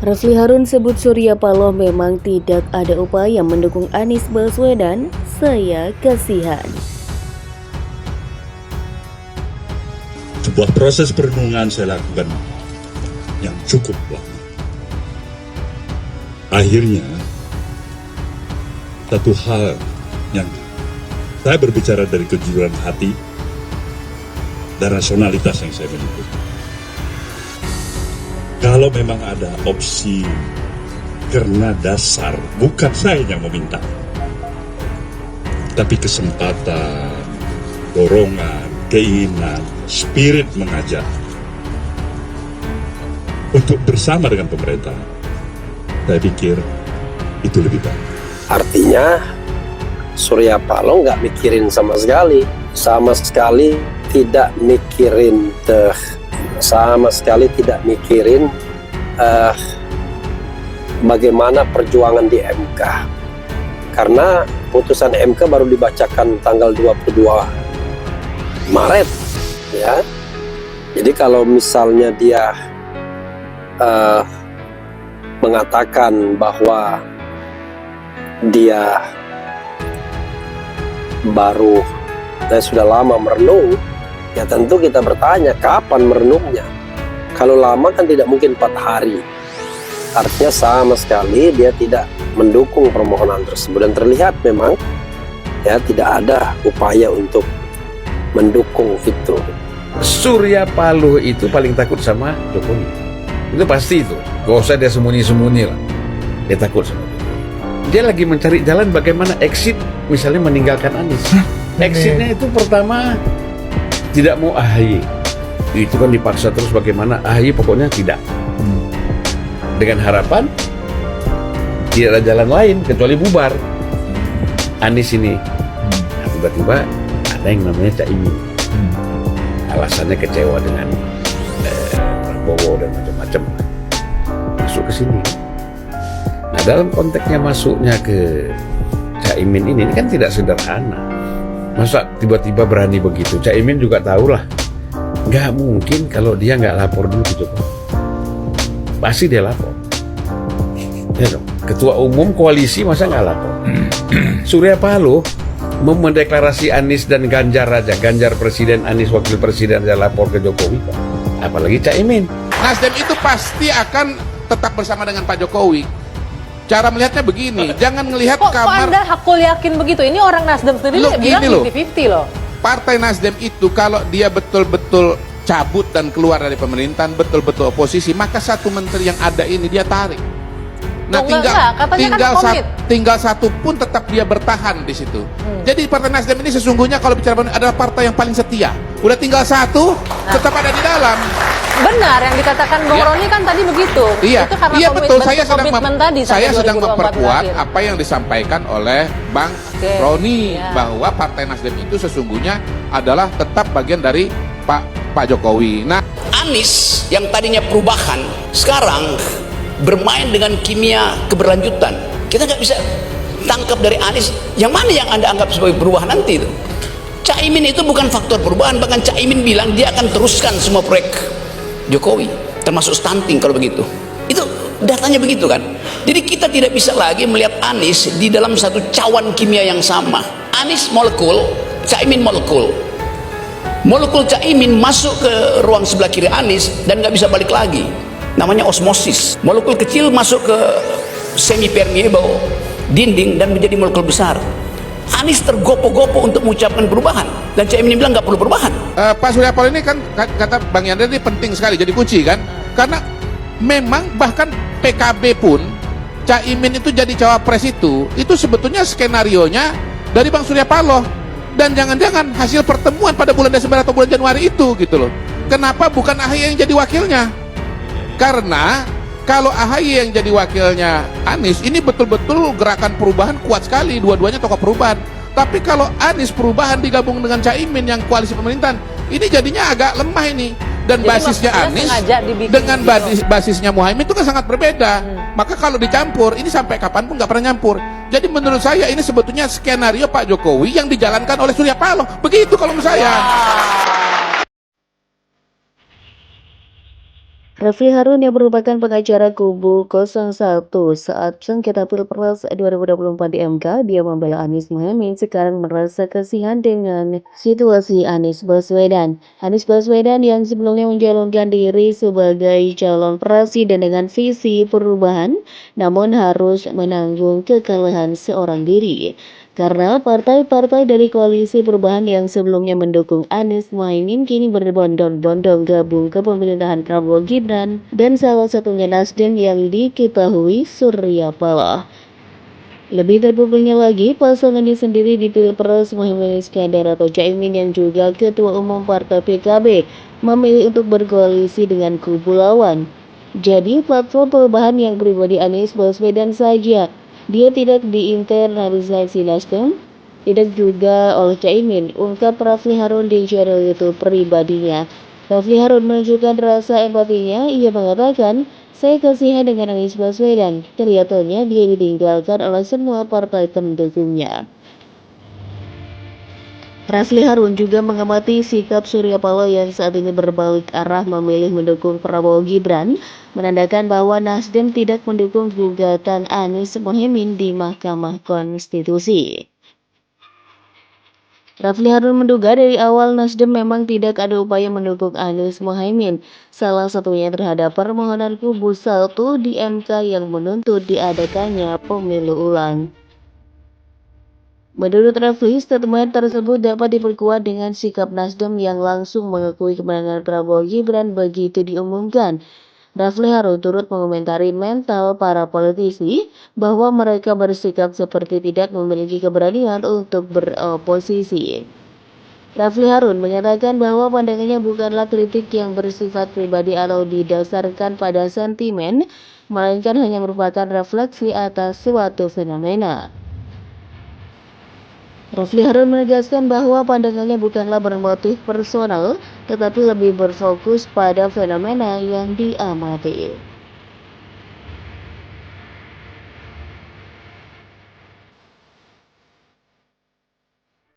Rafli Harun sebut Surya Paloh memang tidak ada upaya mendukung Anies Baswedan. Saya kasihan. Sebuah proses perenungan saya lakukan yang cukup lama. Akhirnya, satu hal yang saya berbicara dari kejujuran hati dan rasionalitas yang saya miliki. Kalau memang ada opsi karena dasar, bukan saya yang meminta, tapi kesempatan, dorongan, keinginan, spirit mengajak untuk bersama dengan pemerintah, saya pikir itu lebih baik. Artinya Surya Paloh nggak mikirin sama sekali tidak mikirin bagaimana perjuangan di MK, karena putusan MK baru dibacakan tanggal 22 Maret ya. Jadi kalau misalnya dia mengatakan bahwa dia baru sudah lama merenung, ya tentu kita bertanya kapan merenungnya. Kalau lama kan tidak mungkin 4 hari. Artinya sama sekali dia tidak mendukung permohonan tersebut, dan terlihat memang ya tidak ada upaya untuk mendukung itu. Surya Paloh itu paling takut sama Jokowi. Itu pasti itu. Gak usah dia sembunyi-sembunyi lah. Dia takut sama Jokowi. Dia lagi mencari jalan bagaimana exit, misalnya meninggalkan Anies. Exitnya itu pertama tidak mau AHY. Itu kan dipaksa terus bagaimana AHY pokoknya tidak. Dengan harapan tidak ada jalan lain kecuali bubar Anies ini. Nah, tiba-tiba ada yang namanya Caimin. Alasannya kecewa dengan Prabowo dan macam-macam, masuk ke sini. Nah, dalam konteksnya masuknya ke Caimin ini kan tidak sederhana. Masa tiba-tiba berani begitu? Caimin juga tahulah, nggak mungkin kalau dia nggak lapor dulu ke Jokowi. Pasti dia lapor. Ya dong. Ketua umum koalisi masa nggak lapor? Surya Paloh mau mendeklarasi Anies dan Ganjar aja, Ganjar presiden, Anies wakil presiden, aja lapor ke Jokowi, apalagi Caimin. Nasdem itu pasti akan tetap bersama dengan Pak Jokowi. Cara melihatnya begini, jangan melihat kamar. Kok Anda hakul yakin begitu? Ini orang Nasdem sendiri bilang 50-50 loh. Partai Nasdem itu kalau dia betul-betul cabut dan keluar dari pemerintahan, betul-betul oposisi, maka satu menteri yang ada ini dia tarik. Nah, tinggal satu pun tetap dia bertahan di situ. Jadi Partai Nasdem ini sesungguhnya kalau bicara adalah partai yang paling setia. Udah tinggal satu, tetap ada di dalam. Benar yang dikatakan Bung Roni kan tadi begitu. Iya, itu karena iya betul. Saya sedang 2024 memperkuat terakhir. apa yang disampaikan oleh Bang Roni, bahwa Partai Nasdem itu sesungguhnya adalah tetap bagian dari Pak Jokowi. Nah, Anies yang tadinya perubahan sekarang bermain dengan kimia keberlanjutan. Kita nggak bisa tangkap dari Anies yang mana yang Anda anggap sebagai perubahan nanti itu. Caimin itu bukan faktor perubahan, bahkan Caimin bilang dia akan teruskan semua proyek Jokowi, termasuk stunting kalau begitu. Itu datanya begitu kan. Jadi kita tidak bisa lagi melihat Anies di dalam satu cawan kimia yang sama. Anies molekul, Caimin molekul. Molekul Caimin masuk ke ruang sebelah kiri Anies dan nggak bisa balik lagi. Namanya osmosis. Molekul kecil masuk ke semi permeable dinding dan menjadi molekul besar. Anies tergopo-gopo untuk mengucapkan perubahan, dan Caimin bilang nggak perlu perubahan. Pak Surya Paloh ini kan kata Bang Yandra ini penting sekali, jadi kunci kan, karena memang bahkan PKB pun Caimin itu jadi cawapres itu sebetulnya skenarionya dari Bang Surya Paloh, dan jangan-jangan hasil pertemuan pada bulan Desember atau bulan Januari itu gitu loh. Kenapa bukan AHY yang jadi wakilnya? Karena kalau AHY yang jadi wakilnya Anies, ini betul-betul gerakan perubahan kuat sekali, dua-duanya tokoh perubahan. Tapi kalau Anies perubahan digabung dengan Caimin yang koalisi pemerintahan, ini jadinya agak lemah ini. Dan jadi basisnya Anies dengan basisnya Muhaimin itu kan sangat berbeda. Maka kalau dicampur, ini sampai kapanpun nggak pernah nyampur. Jadi menurut saya ini sebetulnya skenario Pak Jokowi yang dijalankan oleh Surya Paloh. Begitu kalau menurut saya. Refli Harun yang merupakan pengacara kubu 01 saat sengketa Pilpres 2024 di MK, dia membela Anies Mohaimin sekarang merasa kasihan dengan situasi Anies Baswedan. Anies Baswedan yang sebelumnya mencalonkan diri sebagai calon presiden dengan visi perubahan, namun harus menanggung kekalahan seorang diri. Karena partai-partai dari koalisi perubahan yang sebelumnya mendukung Anies Mohaimin kini berbondong-bondong gabung ke pemerintahan Prabowo Gibran dan salah satunya Nasdem yang diketahui Surya Paloh. Lebih terpukulnya lagi, pasangan ini sendiri di Pilpres Muhaimin Iskandar atau Caimin yang juga Ketua Umum Partai PKB memilih untuk berkoalisi dengan kubu lawan. Jadi platform perubahan yang pribadi Anies Baswedan saja. Dia tidak diinternalisasi Nasdem, tidak juga oleh Caimin, ungkap Refli Harun di channel YouTube pribadinya. Refli Harun menunjukkan rasa empatinya, ia mengatakan, saya kasihan dengan Anies Baswedan, kelihatannya dia ditinggalkan oleh semua partai pendukungnya. Refli Harun juga mengamati sikap Surya Paloh yang saat ini berbalik arah memilih mendukung Prabowo Gibran, menandakan bahwa Nasdem tidak mendukung gugatan Anies Mohaimin di Mahkamah Konstitusi. Refli Harun menduga dari awal Nasdem memang tidak ada upaya mendukung Anies Mohaimin, salah satunya terhadap permohonan kubu 1 di MK yang menuntut diadakannya pemilu ulang. Menurut Refli, statement tersebut dapat diperkuat dengan sikap Nasdem yang langsung mengakui kemenangan Prabowo Gibran begitu diumumkan. Refli Harun turut mengomentari mental para politisi bahwa mereka bersikap seperti tidak memiliki keberanian untuk beroposisi. Refli Harun menyatakan bahwa pandangannya bukanlah kritik yang bersifat pribadi atau didasarkan pada sentimen, melainkan hanya merupakan refleksi atas suatu fenomena. Refli Harun menegaskan bahwa pandangannya bukanlah bermotif personal, tetapi lebih berfokus pada fenomena yang diamati.